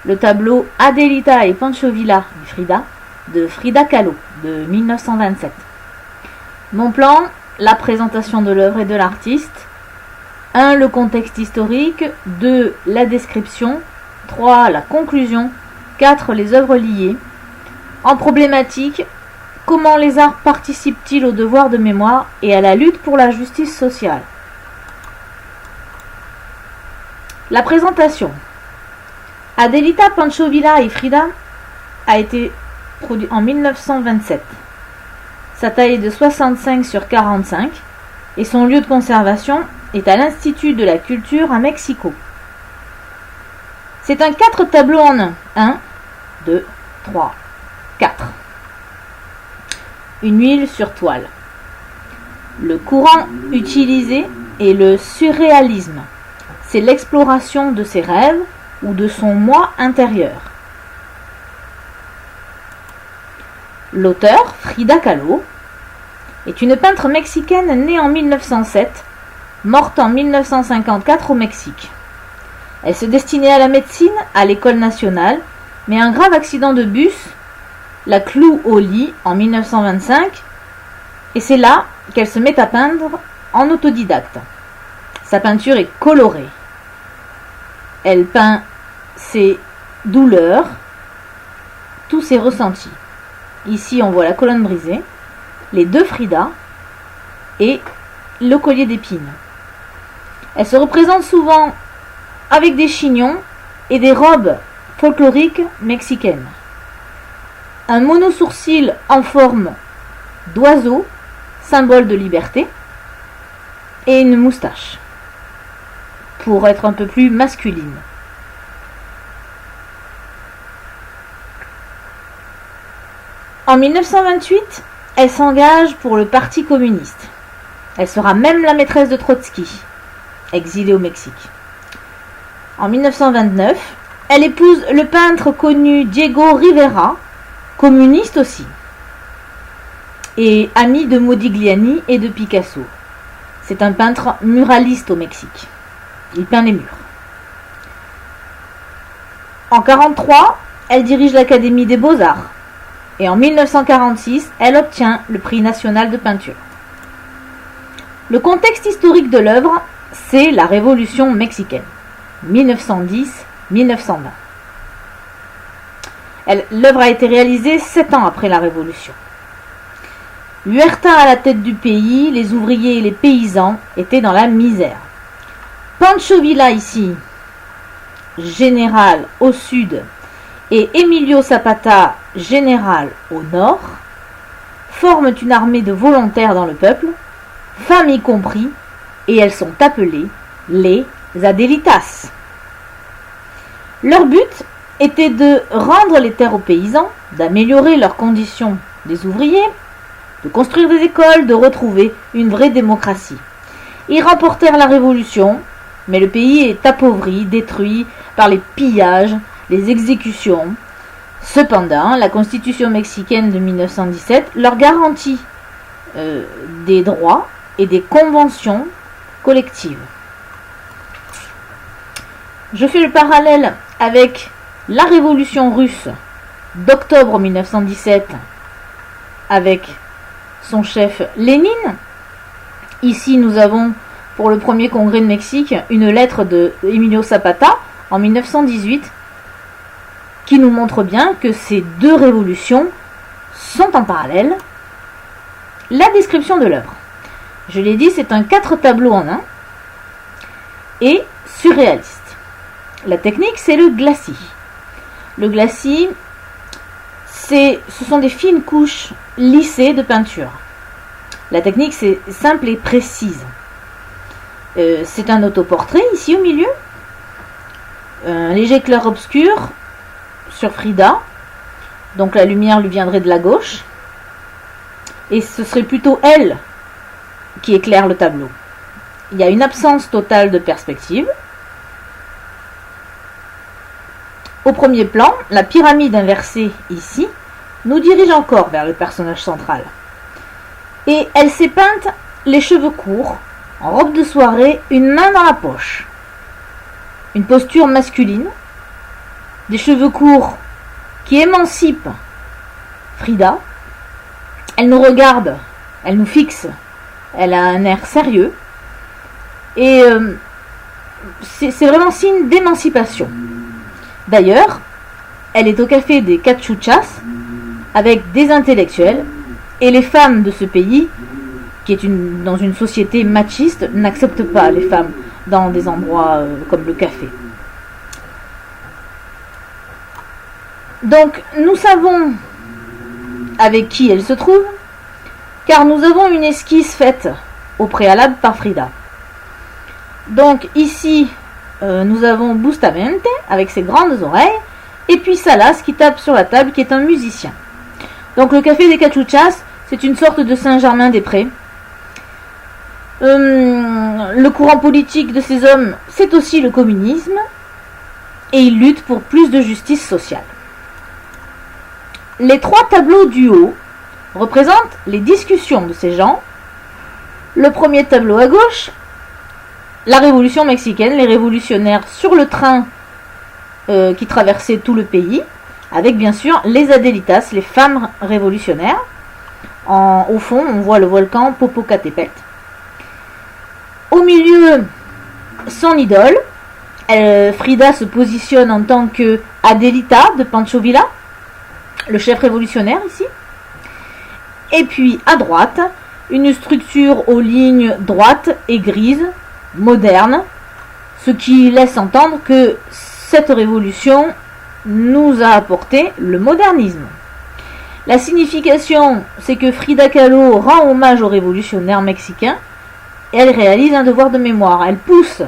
le tableau Adelita et Pancho Villa Frida de Frida Kahlo de 1927. Mon plan, la présentation de l'œuvre et de l'artiste. 1. Le contexte historique. 2. La description. 3. La conclusion. 4. Les œuvres liées. En problématique, comment les arts participent-ils au devoir de mémoire et à la lutte pour la justice sociale? La présentation. Adelita, Pancho Villa et Frida a été produit en 1927. Sa taille est de 65 sur 45 et son lieu de conservation est à l'Institut de la Culture à Mexico. C'est un 4 tableaux en 1. 1, 2, 3, 4. Une huile sur toile. Le courant utilisé est le surréalisme. C'est l'exploration de ses rêves ou de son moi intérieur. L'auteur, Frida Kahlo, est une peintre mexicaine née en 1907, morte en 1954 au Mexique. Elle se destinait à la médecine à l'école nationale, mais un grave accident de bus la cloue au lit en 1925, et c'est là qu'elle se met à peindre en autodidacte. Sa peinture est colorée. Elle peint ses douleurs, tous ses ressentis. Ici, on voit la colonne brisée, les 2 Frida et le collier d'épines. Elle se représente souvent avec des chignons et des robes folkloriques mexicaines. Un monosourcil en forme d'oiseau, symbole de liberté, et une moustache, pour être un peu plus masculine. En 1928, elle s'engage pour le Parti communiste. Elle sera même la maîtresse de Trotsky, exilée au Mexique. En 1929, elle épouse le peintre connu Diego Rivera, communiste aussi, et ami de Modigliani et de Picasso. C'est un peintre muraliste au Mexique. Il peint les murs. En 1943, elle dirige l'Académie des Beaux-Arts. Et en 1946, elle obtient le prix national de peinture. Le contexte historique de l'œuvre, c'est la Révolution mexicaine, 1910-1920. L'œuvre a été réalisée 7 ans après la Révolution. Huerta à la tête du pays, les ouvriers et les paysans étaient dans la misère. Pancho Villa ici, général au sud, et Emilio Zapata, général au nord, forment une armée de volontaires dans le peuple, femmes y compris, et elles sont appelées les Adelitas. Leur but était de rendre les terres aux paysans, d'améliorer leurs conditions des ouvriers, de construire des écoles, de retrouver une vraie démocratie. Ils remportèrent la révolution, mais le pays est appauvri, détruit par les pillages, les exécutions. Cependant, la Constitution mexicaine de 1917 leur garantit des droits et des conventions collectives. Je fais le parallèle avec la révolution russe d'octobre 1917 avec son chef Lénine. Ici, nous avons pour le premier congrès de Mexique une lettre de Emilio Zapata en 1918 qui nous montre bien que ces 2 révolutions sont en parallèle. La description de l'œuvre. Je l'ai dit, c'est un 4 tableaux en 1 et surréaliste. La technique, c'est le glacis. Le glacis, ce sont des fines couches lissées de peinture. La technique, c'est simple et précise. C'est un autoportrait ici au milieu. Un léger clair-obscur sur Frida. Donc la lumière lui viendrait de la gauche. Et ce serait plutôt elle qui éclaire le tableau. Il y a une absence totale de perspective. Au premier plan, la pyramide inversée ici nous dirige encore vers le personnage central. Et elle s'est peinte les cheveux courts, en robe de soirée, une main dans la poche. Une posture masculine, des cheveux courts qui émancipent Frida. Elle nous regarde, elle nous fixe, elle a un air sérieux et c'est vraiment signe d'émancipation. D'ailleurs, elle est au café des Cachuchas avec des intellectuels et les femmes de ce pays, qui est dans une société machiste, n'acceptent pas les femmes dans des endroits comme le café. Donc, nous savons avec qui elle se trouve, car nous avons une esquisse faite au préalable par Frida. Donc, ici, nous avons Bustamente, avec ses grandes oreilles, et puis Salas qui tape sur la table, qui est un musicien. Donc, le café des Cachuchas, c'est une sorte de Saint-Germain-des-Prés. Le courant politique de ces hommes, c'est aussi le communisme, et ils luttent pour plus de justice sociale. Les trois tableaux du haut représentent les discussions de ces gens. Le premier tableau à gauche, la révolution mexicaine, les révolutionnaires sur le train qui traversait tout le pays, avec bien sûr les Adelitas, les femmes révolutionnaires. Au fond, on voit le volcan Popocatépetl. Au milieu, son idole, Frida se positionne en tant que Adelita de Pancho Villa, le chef révolutionnaire ici. Et puis à droite, une structure aux lignes droites et grises, moderne, ce qui laisse entendre que cette révolution nous a apporté le modernisme. La signification, c'est que Frida Kahlo rend hommage aux révolutionnaires mexicains et elle réalise un devoir de mémoire. Elle pousse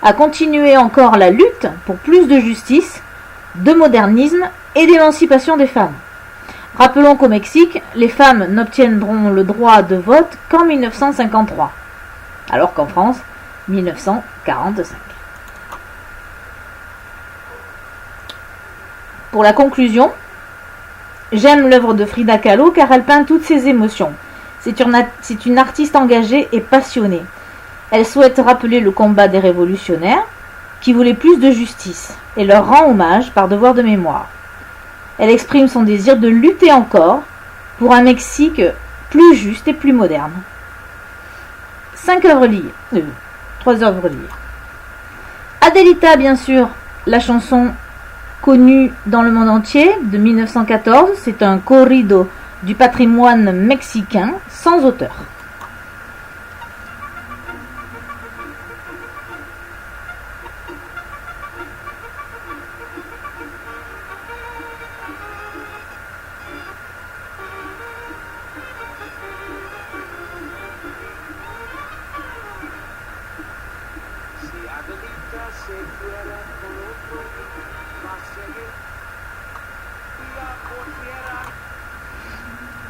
à continuer encore la lutte pour plus de justice, de modernisme et d'émancipation des femmes. Rappelons qu'au Mexique, les femmes n'obtiendront le droit de vote qu'en 1953, alors qu'en France, 1945. Pour la conclusion, j'aime l'œuvre de Frida Kahlo car elle peint toutes ses émotions. C'est une artiste engagée et passionnée. Elle souhaite rappeler le combat des révolutionnaires qui voulaient plus de justice et leur rend hommage par devoir de mémoire. Elle exprime son désir de lutter encore pour un Mexique plus juste et plus moderne. 3 œuvres lire. Adelita, bien sûr, la chanson connue dans le monde entier de 1914, c'est un corrido du patrimoine mexicain sans auteur.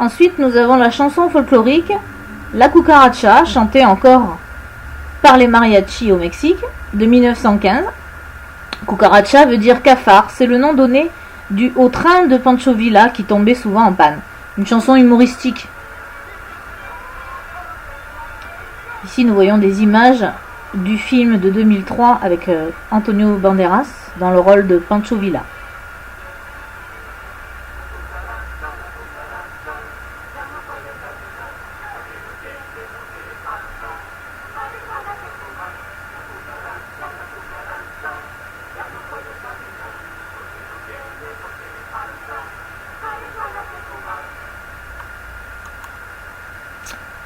Ensuite, nous avons la chanson folklorique La Cucaracha, chantée encore par les mariachis au Mexique, de 1915. Cucaracha veut dire cafard, c'est le nom donné au train de Pancho Villa qui tombait souvent en panne. Une chanson humoristique. Ici, nous voyons des images du film de 2003 avec Antonio Banderas dans le rôle de Pancho Villa.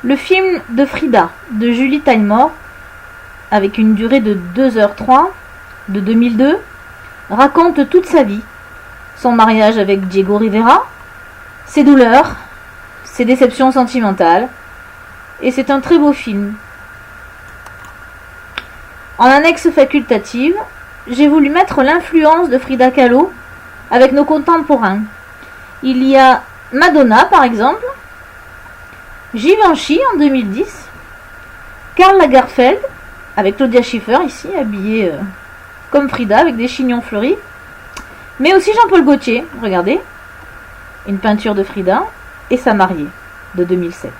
Le film de Frida, de Julie Taymor, avec une durée de 2h03, de 2002, raconte toute sa vie, son mariage avec Diego Rivera, ses douleurs, ses déceptions sentimentales, et c'est un très beau film. En annexe facultative, j'ai voulu mettre l'influence de Frida Kahlo avec nos contemporains. Il y a Madonna, par exemple, Givenchy en 2010, Karl Lagerfeld avec Claudia Schiffer ici habillée comme Frida avec des chignons fleuris, mais aussi Jean-Paul Gaultier, regardez, une peinture de Frida et sa mariée de 2007.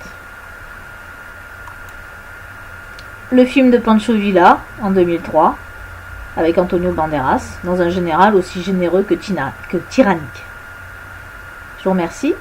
Le film de Pancho Villa en 2003, avec Antonio Banderas, dans un général aussi généreux que tyrannique. Je vous remercie.